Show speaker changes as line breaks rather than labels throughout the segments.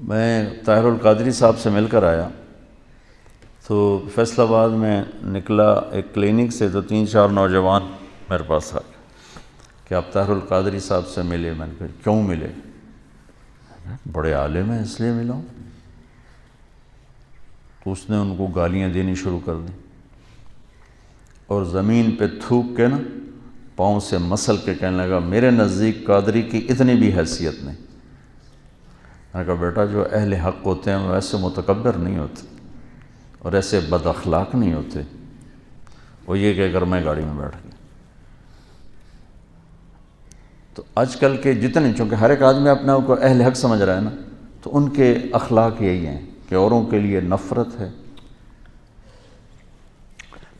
میں طاہر القادری صاحب سے مل کر آیا تو فیصل آباد میں نکلا ایک کلینک سے، تو 3-4 نوجوان میرے پاس آ گئے کہ آپ طاہر القادری صاحب سے ملے۔ میں نے کہا کیوں ملے؟ بڑے عالم ہیں اس لیے ملا ہوں۔ تو اس نے ان کو گالیاں دینی شروع کر دیں اور زمین پہ تھوک کے نا پاؤں سے مسل کے کہنے لگا میرے نزدیک قادری کی اتنی بھی حیثیت نہیں۔ میں نے کہا بیٹا جو اہل حق ہوتے ہیں وہ ایسے متکبر نہیں ہوتے اور ایسے بد اخلاق نہیں ہوتے۔ وہ یہ کہ اگر میں گاڑی میں بیٹھ گیا تو آج کل کے جتنے، چونکہ ہر ایک آدمی اپنے آپ کو اہل حق سمجھ رہا ہے نا، تو ان کے اخلاق یہی ہیں کہ اوروں کے لیے نفرت ہے،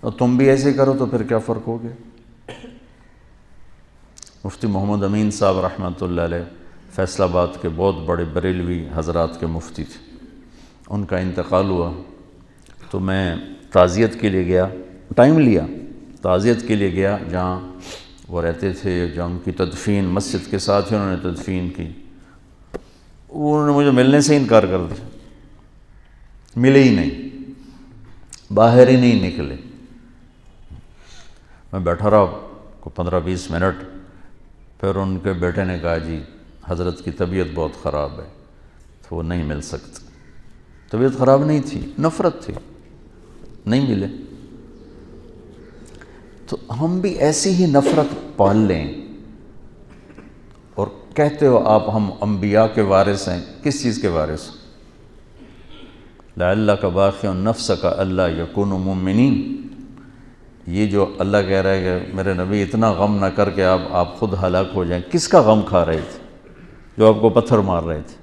اور تم بھی ایسے کرو تو پھر کیا فرق ہو گیا۔ مفتی محمد امین صاحب رحمۃ اللہ علیہ فیصل آباد کے بہت بڑے بریلوی حضرات کے مفتی تھے، ان کا انتقال ہوا تو میں تعزیت کے لیے گیا، ٹائم لیا، تعزیت کے لیے گیا جہاں وہ رہتے تھے، جہاں ان کی تدفین مسجد کے ساتھ ہی انہوں نے تدفین کی۔ انہوں نے مجھے ملنے سے انکار کر دیا، ملے ہی نہیں، باہر ہی نہیں نکلے۔ میں بیٹھا رہا کو 15-20 منٹ، پھر ان کے بیٹے نے کہا جی حضرت کی طبیعت بہت خراب ہے تو وہ نہیں مل سکتے۔ طبیعت خراب نہیں تھی، نفرت تھی، نہیں ملے۔ تو ہم بھی ایسی ہی نفرت پال لیں اور کہتے ہو آپ ہم انبیاء کے وارث ہیں، کس چیز کے وارث؟ لعلک باخع نفسک الا یکونوا مؤمنین۔ یہ جو اللہ کہہ رہا ہے کہ میرے نبی اتنا غم نہ کر کے آپ خود ہلاک ہو جائیں، کس کا غم کھا رہے تھے؟ جو آپ کو پتھر مار رہے تھے،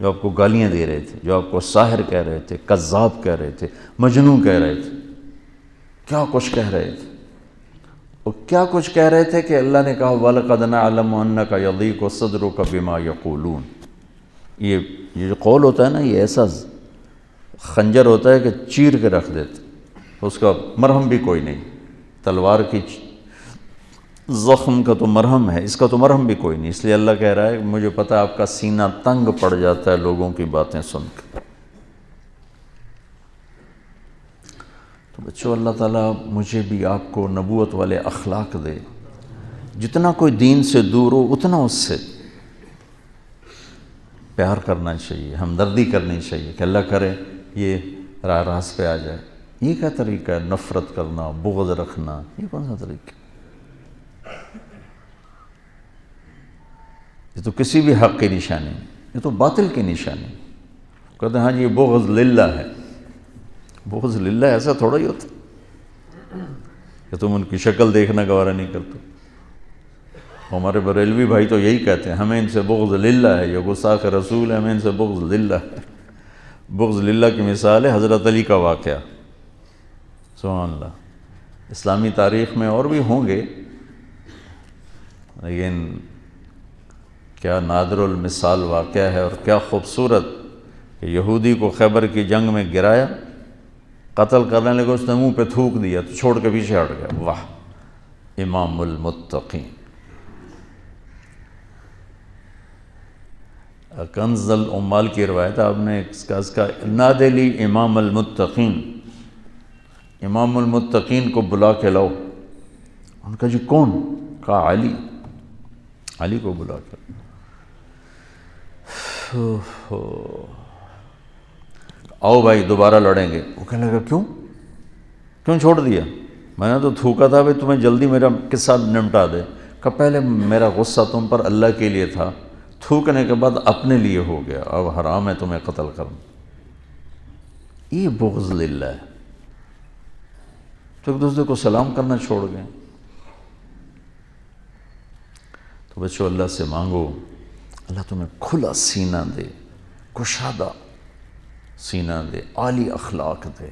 جو آپ کو گالیاں دے رہے تھے، جو آپ کو ساحر کہہ رہے تھے، کذاب کہہ رہے تھے، مجنون کہہ رہے تھے، کیا کچھ کہہ رہے تھے۔ اور کیا کچھ کہہ رہے تھے کہ اللہ نے کہا وَلَقَدْ نَعْلَمُ أَنَّكَ يَضِيقُ صَدْرُكَ بِمَا يَقُولُونَ۔ یہ جو قول ہوتا ہے نا، یہ ایسا خنجر ہوتا ہے کہ چیر کے رکھ دیتے، اس کا مرہم بھی کوئی نہیں۔ تلوار کی زخم کا تو مرہم ہے، اس کا تو مرہم بھی کوئی نہیں۔ اس لیے اللہ کہہ رہا ہے مجھے پتہ ہے آپ کا سینہ تنگ پڑ جاتا ہے لوگوں کی باتیں سن کے۔ تو بچوں اللہ تعالیٰ مجھے بھی آپ کو نبوت والے اخلاق دے، جتنا کوئی دین سے دور ہو اتنا اس سے پیار کرنا چاہیے، ہمدردی کرنی چاہیے کہ اللہ کرے یہ راہ راست پہ آ جائے۔ یہ کیا طریقہ ہے؟ نفرت کرنا، بغض رکھنا، یہ کون سا طریقہ ہے؟ یہ تو کسی بھی حق کی نشانی نہیں، یہ تو باطل کی نشانی۔ کہتے ہیں ہاں جی یہ بغض للہ ہے۔ بغض للہ ایسا تھوڑا ہی ہوتا کہ تم ان کی شکل دیکھنا گوارا نہیں کرتے۔ ہمارے بریلوی بھائی تو یہی کہتے ہیں ہمیں ان سے بغض للہ ہے، یہ گستاخ رسول ہے، ہمیں ان سے بغض للہ ہے۔ بغض للہ کی مثال ہے حضرت علی کا واقعہ۔ سبحان اللہ۔ اسلامی تاریخ میں اور بھی ہوں گے، لیکن کیا نادر المثال واقعہ ہے، اور کیا خوبصورت کہ یہودی کو خیبر کی جنگ میں گرایا، قتل کرنے لگے، اس نے منہ پہ تھوک دیا تو چھوڑ کے پیچھے ہٹ گیا۔ واہ، امام المتقین۔ کنز العمال کی روایت آپ نے اس کا نادی لی امام المتقین، امام المتقین کو بلا کے لاؤ۔ ان کا جی کون؟ کہا علی، علی کو بلا کے آؤ بھائی دوبارہ لڑیں گے۔ وہ کہنے لگا کیوں چھوڑ دیا؟ میں نے تو تھوکا تھا بھائی تمہیں جلدی میرا قصہ نمٹا دے۔ کہ پہلے میرا غصہ تم پر اللہ کے لیے تھا، تھوکنے کے بعد اپنے لیے ہو گیا، اب حرام ہے تمہیں قتل کرنا۔ یہ بغض للہ ہے۔ تو ایک دوسرے کو سلام کرنا چھوڑ گئے۔ تو بچوں اللہ سے مانگو اللہ تمہیں کھلا سینہ دے، کشادہ سینہ دے، عالی اخلاق دے،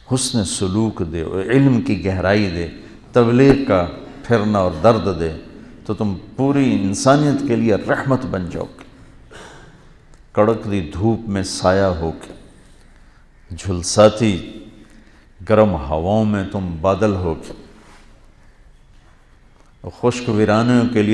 حسن سلوک دے، علم کی گہرائی دے، تبلیغ کا پھرنا اور درد دے، تو تم پوری انسانیت کے لیے رحمت بن جاؤ گے۔ کڑکتی دھوپ میں سایہ ہو کے، جھلساتی گرم ہواؤں میں تم بادل ہو کے، خشک ویرانیوں کے لیے